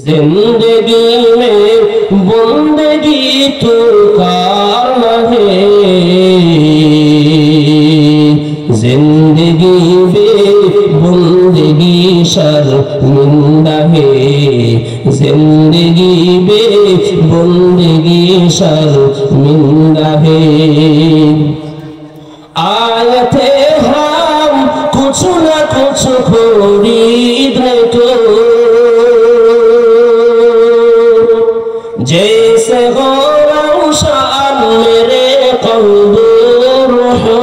जिंदगी में बंदगी तो करना है, जिंदगी में बंदगी शर्मिंदा है, जिंदगी में बंदगी शर्मिंदा है। आए थे हम कुछ न कुछ खरीदने को, जैसे हो रोशन मेरे कल्ब हो।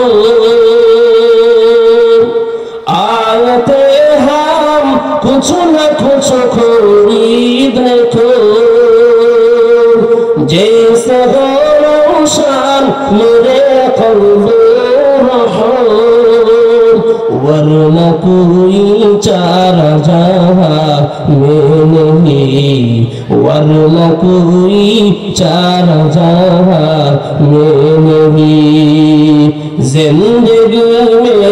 आए थे हम कुछ न कुछ खरीदने को, जैसे हो रोशन मेरे कल्ब हो। वरना कोई चारा जहाँ में नहीं, वरना कोई चारा जहाँ में नहीं। जिंदगी में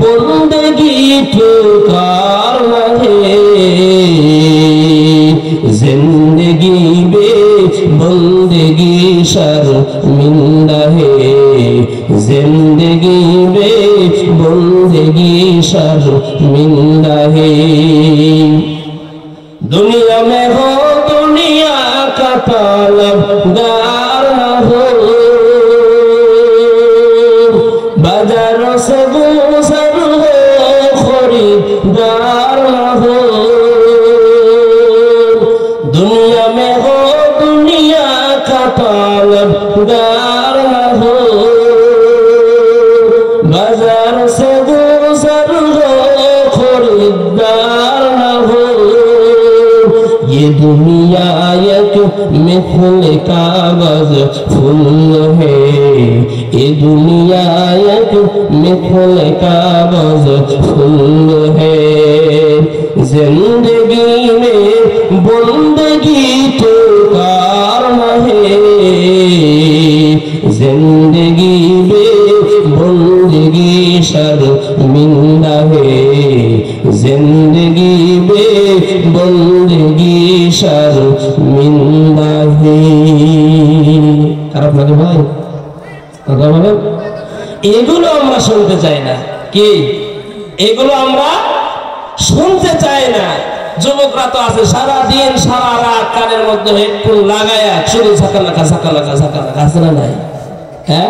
बंदगी तो करना है, जिंदगी में बंदगी शर्मिंदा है, जिंदगी में बंदगी शर्मिंदा है। दुनिया में हो दुनिया का तलबगार न हो, बाजार से गुजर हो खरीदार न हो। दुनिया में हो दुनिया का तलबगार न हो, बाजार से गुजर हो खरीदार न हो। ये दुनिया एक मिसल कागज फूल है, ये दुनिया एक मिसल कागज फूल है। जिंदगी में बंदगी तो करना है, जिंदगी में बंदगी शर्मिंदा है, जिंदगी में बंदगी शर्मिंदा है। খারাপ লাগে ভাই? কথা বলেন। এগুলো আমরা শুনতে চাই না। কি এগুলো আমরা শুনতে চাই না। যুবকরা তো আছে সারা দিন সারা রাত কানের মধ্যে হেডফোন লাগায়া শুধু সাকালাকা সাকালাকা সাকালাকা, আছে না নাই? হ্যাঁ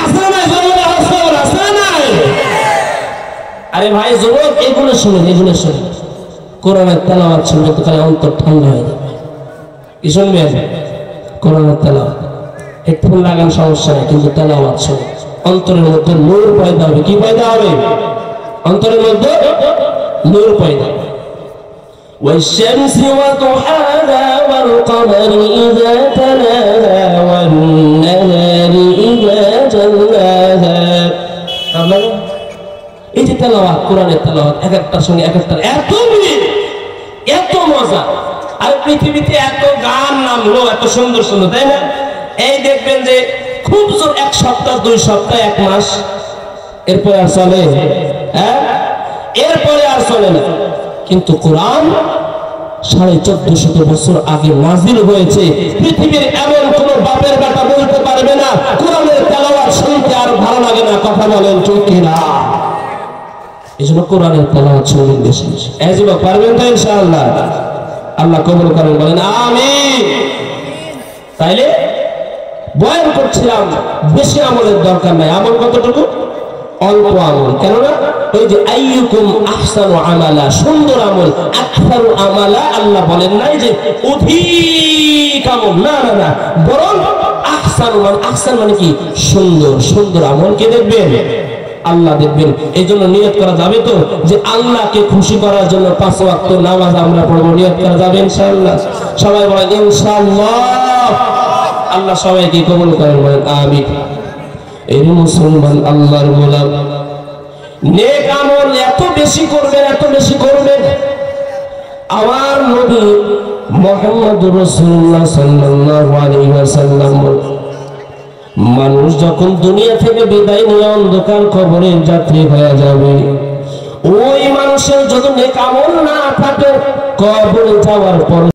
আছে না নাই? আছে না নাই? আরে ভাই যুবক এগুলো শুনুন, এগুলো শুনুন। কোরআনের তেলাওয়াত শুনলে তো খালি অন্তর ঠান্ডা হয়ে যাবে। কি শুনবেন? কোরআনের তেলাওয়াত। হেডফোন লাগান সমস্যা নেই, কিন্তু তেলাওয়াত শুনুন। অন্তরের মধ্যে নূর পয়দা হবে। কি পয়দা হবে? অন্তরের মধ্যে নূর পয়দা হবে। والشمس وضحاها والقمر إذا تلاها والنهار إذا جلاها। এই যে তেলাওয়াত, কোরআনের তেলাওয়াত এক একটার সঙ্গে এক একটার এত মিল, এত মজা। আর পৃথিবীতে এত গান নামলো, এত সুন্দর সুন্দর, তাই না? এই দেখবেন যে খুব জোর এক সপ্তাহ, 2 সপ্তাহ, 1 মাস, এরপরে আর চলে? হ্যাঁ, এরপরে আর চলে না। কিন্তু কোরআন 1450 বছর আগে নাজিল হয়েছে। পৃথিবীর এমন কোন বাপের বেটা বলতে পারবে না কোরআনের তেলাওয়াত শুনতে আর ভালো লাগে না। কথা বলেন ঠিক কিনা? এই জন্য কোরআনের তেলাওয়াত শুনবেন বেশি বেশি। এই যুবক পারবেন তো ইনশাআল্লাহ? আল্লাহ কবুল করেন, বলেন আমিন। তাইলে বয়ান করছিলাম বেশি আমলের দরকার নাই। আমল কতটুকু? অল্প আমল। কেননা ওই যে আইয়ুকুম আহসানু আমালা, সুন্দর আমল। আকসারু আমালা আল্লাহ বলেন নাই যে অধিক আমল, না না না, বরং আহসানু মানে, আহসান মানে কি? সুন্দর। সুন্দর আমল কে দেখবেন? আল্লাহ দেখবেন। এই জন্য নিয়ত করা যাবে তো যে আল্লাহকে খুশি করার জন্য 5 ওয়াক্ত নামাজ আমরা পড়বো। নিয়ত করা যাবে ইনশাআল্লাহ? সবাই বলেন ইনশাআল্লাহ। আল্লাহ সবাইকে কবুল করেন, বলেন আমিন। এই মুসলমান আল্লাহর গোলাম, নেক আমল এত বেশি করবেন, এত বেশি করবেন। আমার নবী মুহাম্মদুর রাসূলুল্লাহ সাল্লাল্লাহু আলাইহি ওয়াসাল্লাম মানুষ যখন দুনিয়া থেকে বিদায় নিয়ে অন্ধকার কবরের যাত্রী হয়ে যাবে, ওই মানুষের যদি নেক আমল না থাকে কবরে যাওয়ার পর